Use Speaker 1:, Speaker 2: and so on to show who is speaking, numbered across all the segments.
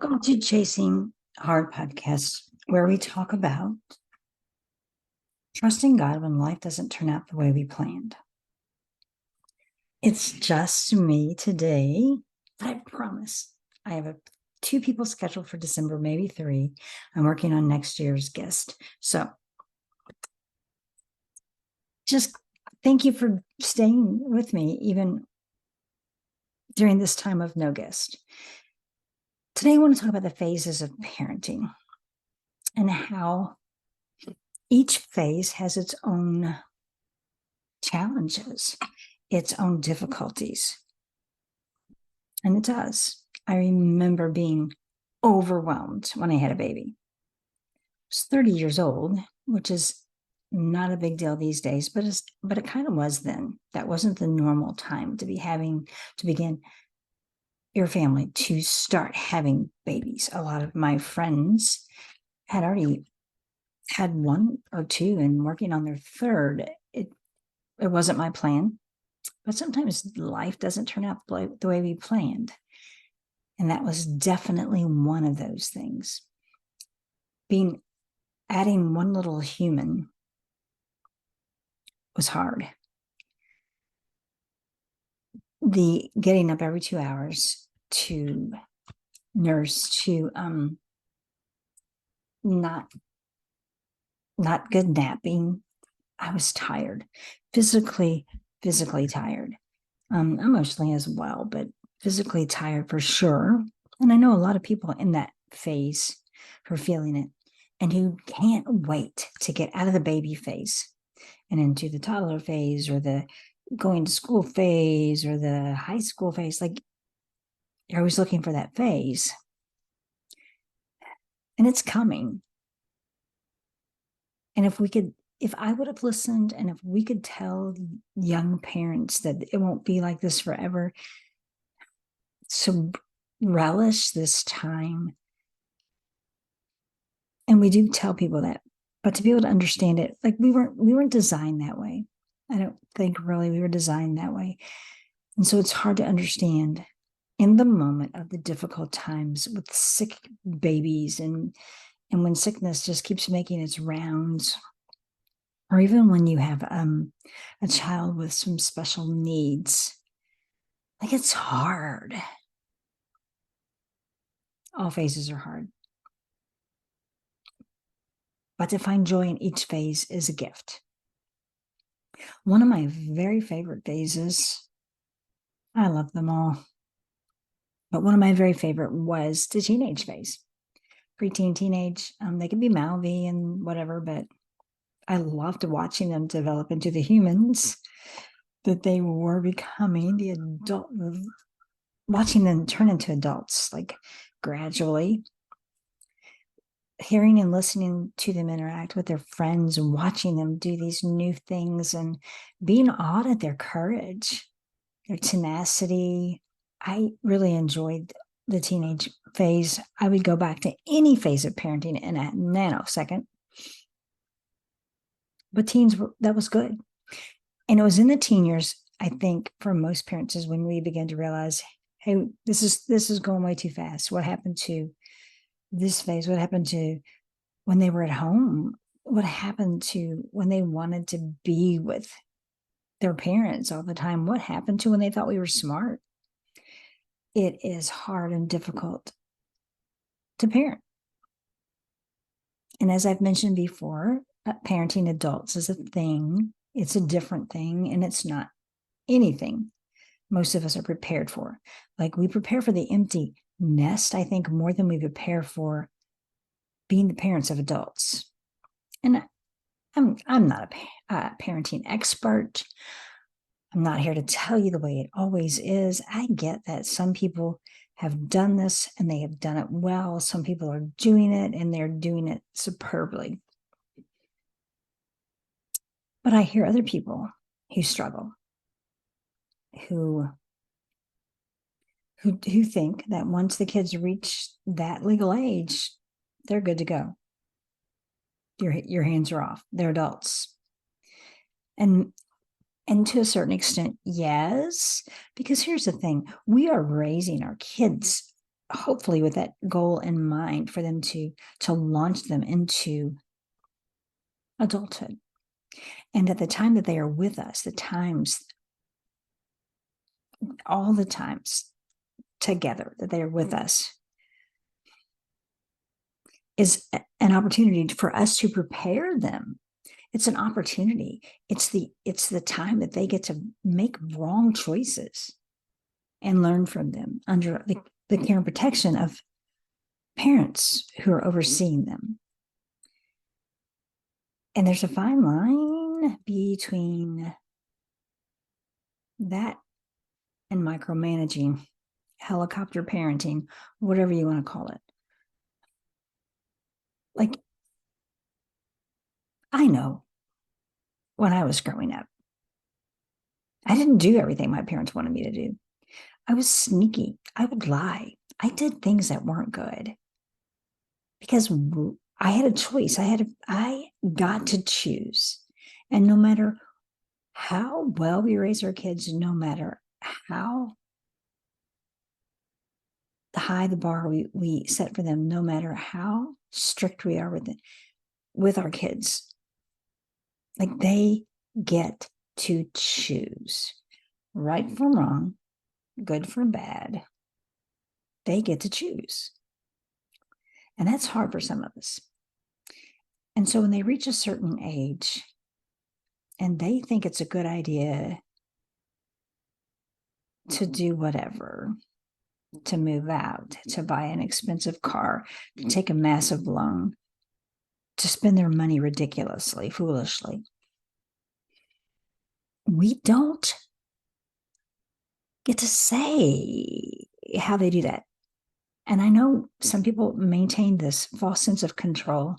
Speaker 1: Welcome to Chasing Hard Podcast, where we talk about trusting God when life doesn't turn out the way we planned. It's just me today, but I promise I have two people scheduled for December, maybe three. I'm working on next year's guest. So just thank you for staying with me, even during this time of no guest. Today, I want to talk about the phases of parenting and how each phase has its own challenges, its own difficulties. And it does. I remember being overwhelmed when I had a baby. I was 30 years old, which is not a big deal these days, but it kind of was then. That wasn't the normal time to begin your family to start having babies. A lot of my friends had already had one or two and working on their third. It wasn't my plan, but sometimes life doesn't turn out the way we planned. And that was definitely one of those things. Adding one little human was hard. The getting up every 2 hours to nurse, to not good napping. I was tired, physically tired, emotionally as well, but physically tired for sure. And I know a lot of people in that phase who are feeling it and who can't wait to get out of the baby phase and into the toddler phase or the going to school phase or the high school phase. Like, you're always looking for that phase. And it's coming. And if I would have listened and if we could tell young parents that it won't be like this forever, so relish this time. And we do tell people that, but to be able to understand it, like we weren't designed that way. I don't think really we were designed that way. And so it's hard to understand in the moment of the difficult times with sick babies and when sickness just keeps making its rounds, or even when you have a child with some special needs. Like, it's hard. All phases are hard. But to find joy in each phase is a gift. One of my very favorite phases, I love them all, but one of my very favorite was the teenage phase. Preteen, teenage, they can be mouthy and whatever, but I loved watching them develop into the humans that they were becoming, the adult, watching them turn into adults, like gradually. Hearing and listening to them interact with their friends and watching them do these new things and being awed at their courage, their tenacity. I really enjoyed the teenage phase. I would go back to any phase of parenting in a nanosecond. But teens, that was good. And it was in the teen years, I think, for most parents, is when we began to realize, hey, this is going way too fast. What happened to this phase? What happened to when they were at home? What happened to when they wanted to be with their parents all the time? What happened to when they thought we were smart? It is hard and difficult to parent. And as I've mentioned before, parenting adults is a thing. It's a different thing, and it's not anything most of us are prepared for. Like, we prepare for the empty nest, I think, more than we prepare for being the parents of adults. And I'm not a parenting expert. I'm not here to tell you the way it always is. I get that some people have done this and they have done it well. Some people are doing it and they're doing it superbly. But I hear other people who struggle, who think that once the kids reach that legal age, they're good to go. Your hands are off. They're adults. And to a certain extent, yes, because here's the thing. We are raising our kids hopefully with that goal in mind for them to launch them into adulthood. And at the time that they are with us, all the times together that they are with us, is an opportunity for us to prepare them. It's an opportunity. It's the time that they get to make wrong choices and learn from them under the care and protection of parents who are overseeing them. And there's a fine line between that and micromanaging, helicopter parenting, whatever you want to call it. Like, I know when I was growing up, I didn't do everything my parents wanted me to do. I was sneaky. I would lie. I did things that weren't good because I had a choice. I got to choose. And no matter how well we raise our kids, no matter how high the bar we set for them, no matter how strict we are with our kids, like, they get to choose right from wrong, good from bad. They get to choose. And that's hard for some of us. And so when they reach a certain age and they think it's a good idea to do whatever, to move out, to buy an expensive car, to take a massive loan, to spend their money ridiculously, foolishly, we don't get to say how they do that. And I know some people maintain this false sense of control,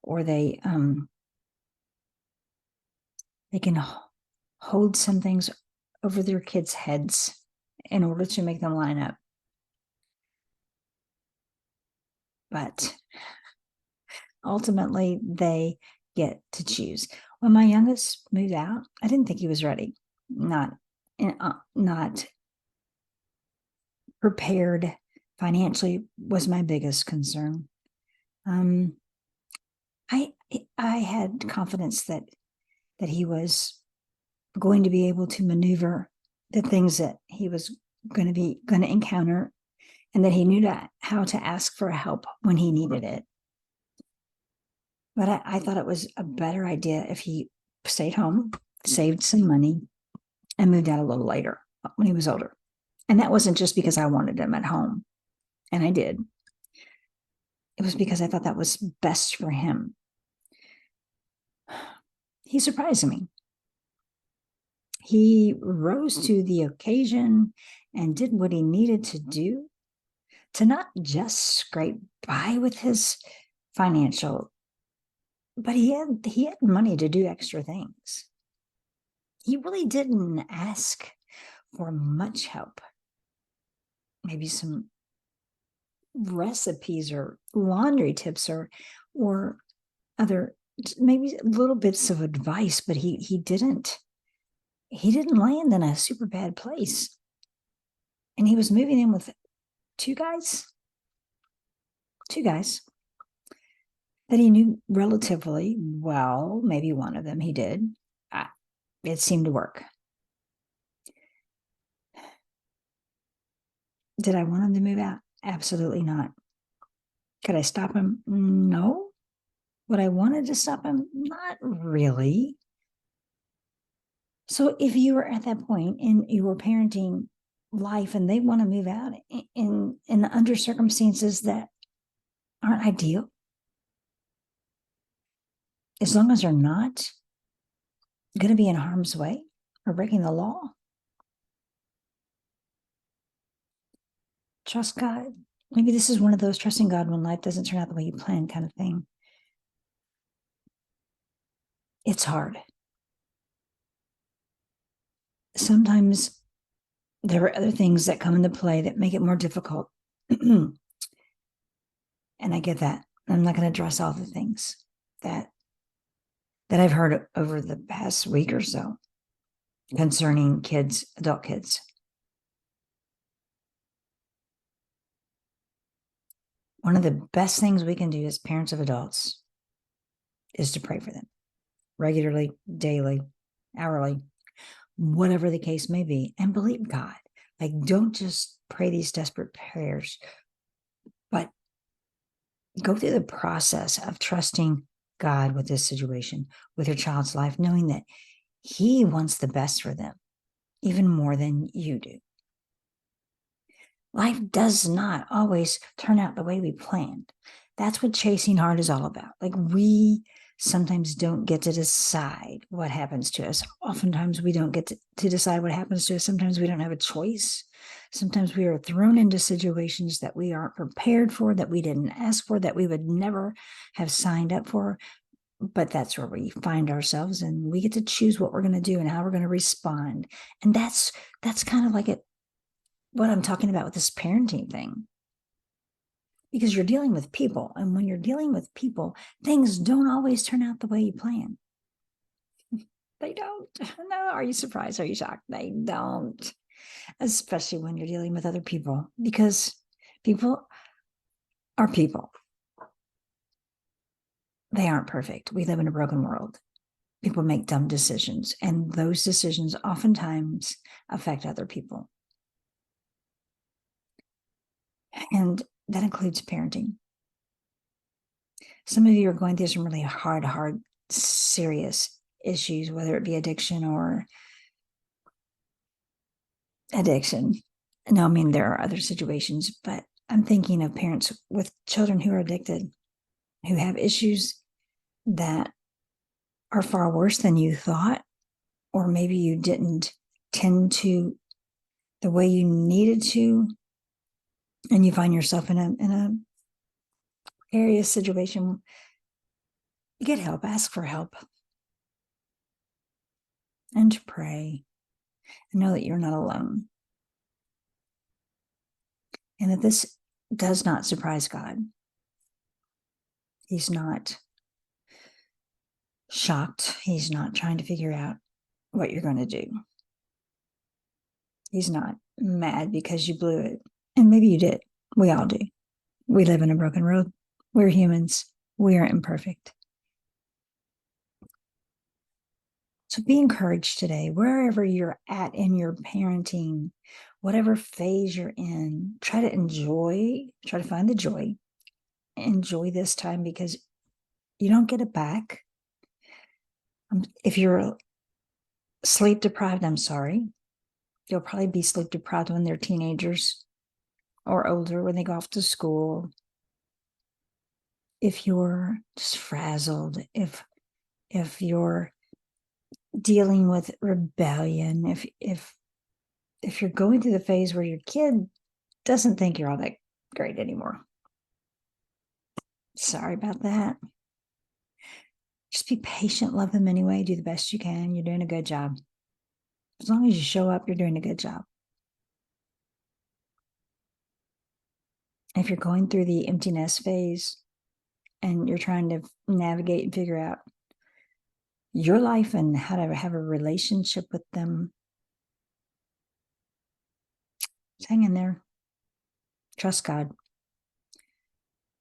Speaker 1: or they can hold some things over their kids' heads in order to make them line up. But ultimately, they get to choose. When my youngest moved out, I didn't think he was ready. Not prepared financially was my biggest concern. I had confidence that he was going to be able to maneuver the things that he was going to encounter, and that he knew how to ask for help when he needed it. But I thought it was a better idea if he stayed home, saved some money, and moved out a little later when he was older. And that wasn't just because I wanted him at home, and I did. It was because I thought that was best for him. He surprised me. He rose to the occasion and did what he needed to do to not just scrape by with his financial, but he had money to do extra things. He really didn't ask for much help. Maybe some recipes or laundry tips or other, maybe little bits of advice, but he didn't land in a super bad place. And he was moving in with two guys that he knew relatively well. Maybe one of them he did. It seemed to work. Did I want him to move out? Absolutely not. Could I stop him? No. Would I wanted to stop him? Not really. So if you were at that point in your parenting life and they want to move out in under circumstances that aren't ideal, as long as they're not going to be in harm's way or breaking the law, trust God. Maybe this is one of those trusting God when life doesn't turn out the way you planned kind of thing. It's hard. Sometimes there are other things that come into play that make it more difficult. And I get that. I'm not going to address all the things that I've heard over the past week or so concerning kids, adult kids. One of the best things we can do as parents of adults is to pray for them regularly, daily, hourly, whatever the case may be, and believe God. Like, don't just pray these desperate prayers, but go through the process of trusting God with this situation, with your child's life, knowing that He wants the best for them, even more than you do. Life does not always turn out the way we planned. That's what chasing hard is all about. Like, we sometimes don't get to decide what happens to us. Oftentimes we don't get to decide what happens to us. Sometimes we don't have a choice. Sometimes we are thrown into situations that we aren't prepared for, that we didn't ask for, that we would never have signed up for. But that's where we find ourselves, and we get to choose what we're going to do and how we're going to respond. And that's kind of like what I'm talking about with this parenting thing. Because you're dealing with people, and when you're dealing with people, things don't always turn out the way you plan. They don't. No, are you surprised? Are you shocked? They don't. Especially when you're dealing with other people, because people are people. They aren't perfect. We live in a broken world. People make dumb decisions, and those decisions oftentimes affect other people. And that includes parenting. Some of you are going through some really hard, serious issues, whether it be addiction or addiction. No, I mean, there are other situations, but I'm thinking of parents with children who are addicted, who have issues that are far worse than you thought, or maybe you didn't tend to the way you needed to, and you find yourself in a precarious situation. You get help, ask for help, and to pray, and know that you're not alone, and that this does not surprise God. He's not shocked. He's not trying to figure out what you're going to do. He's not mad because you blew it. And maybe you did. We all do. We live in a broken world. We're humans. We are imperfect. So be encouraged today, wherever you're at in your parenting, whatever phase you're in, try to find the joy, enjoy this time, because you don't get it back. If you're sleep deprived, I'm sorry. You'll probably be sleep deprived when they're teenagers or older, when they go off to school. If you're just frazzled, if you're dealing with rebellion, if you're going through the phase where your kid doesn't think you're all that great anymore, sorry about that. Just be patient, love them anyway, do the best you can. You're doing a good job. As long as you show up, you're doing a good job. If you're going through the empty nest phase and you're trying to navigate and figure out your life and how to have a relationship with them, just hang in there. Trust God.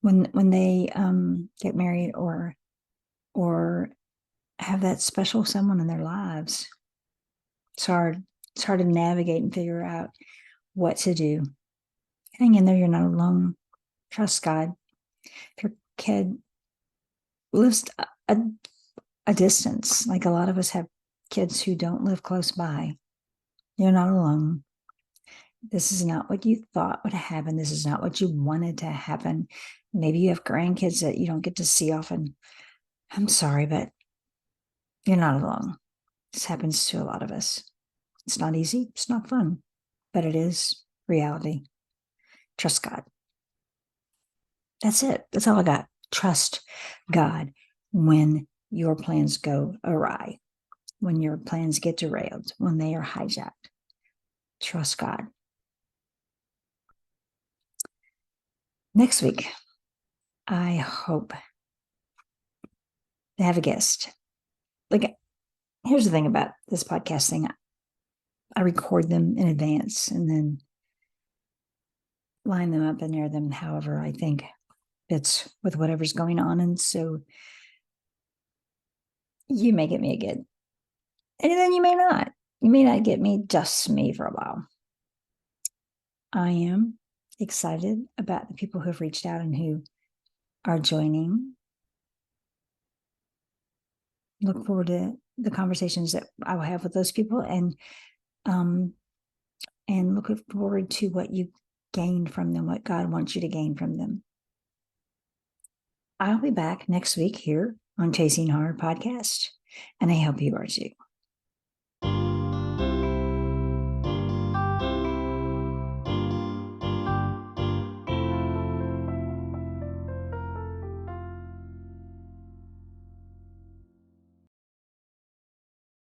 Speaker 1: When they get married or have that special someone in their lives, it's hard to navigate and figure out what to do. Hang in there. You're not alone. Trust God. If your kid lives a distance, like a lot of us have kids who don't live close by, you're not alone. This is not what you thought would happen. This is not what you wanted to happen. Maybe you have grandkids that you don't get to see often. I'm sorry, but you're not alone. This happens to a lot of us. It's not easy. It's not fun, but it is reality. Trust God. That's it. That's all I got. Trust God when your plans go awry, when your plans get derailed, when they are hijacked. Trust God. Next week, I hope to have a guest. Like, here's the thing about this podcast thing. I record them in advance and then line them up and air them however I think fits with whatever's going on. And so you may get me again. And then you may not. You may not get me, just me, for a while. I am excited about the people who have reached out and who are joining. Look forward to the conversations that I will have with those people, and look forward to what you gain from them, what God wants you to gain from them. I'll be back next week here on Chasing Hard Podcast, and I hope you are too.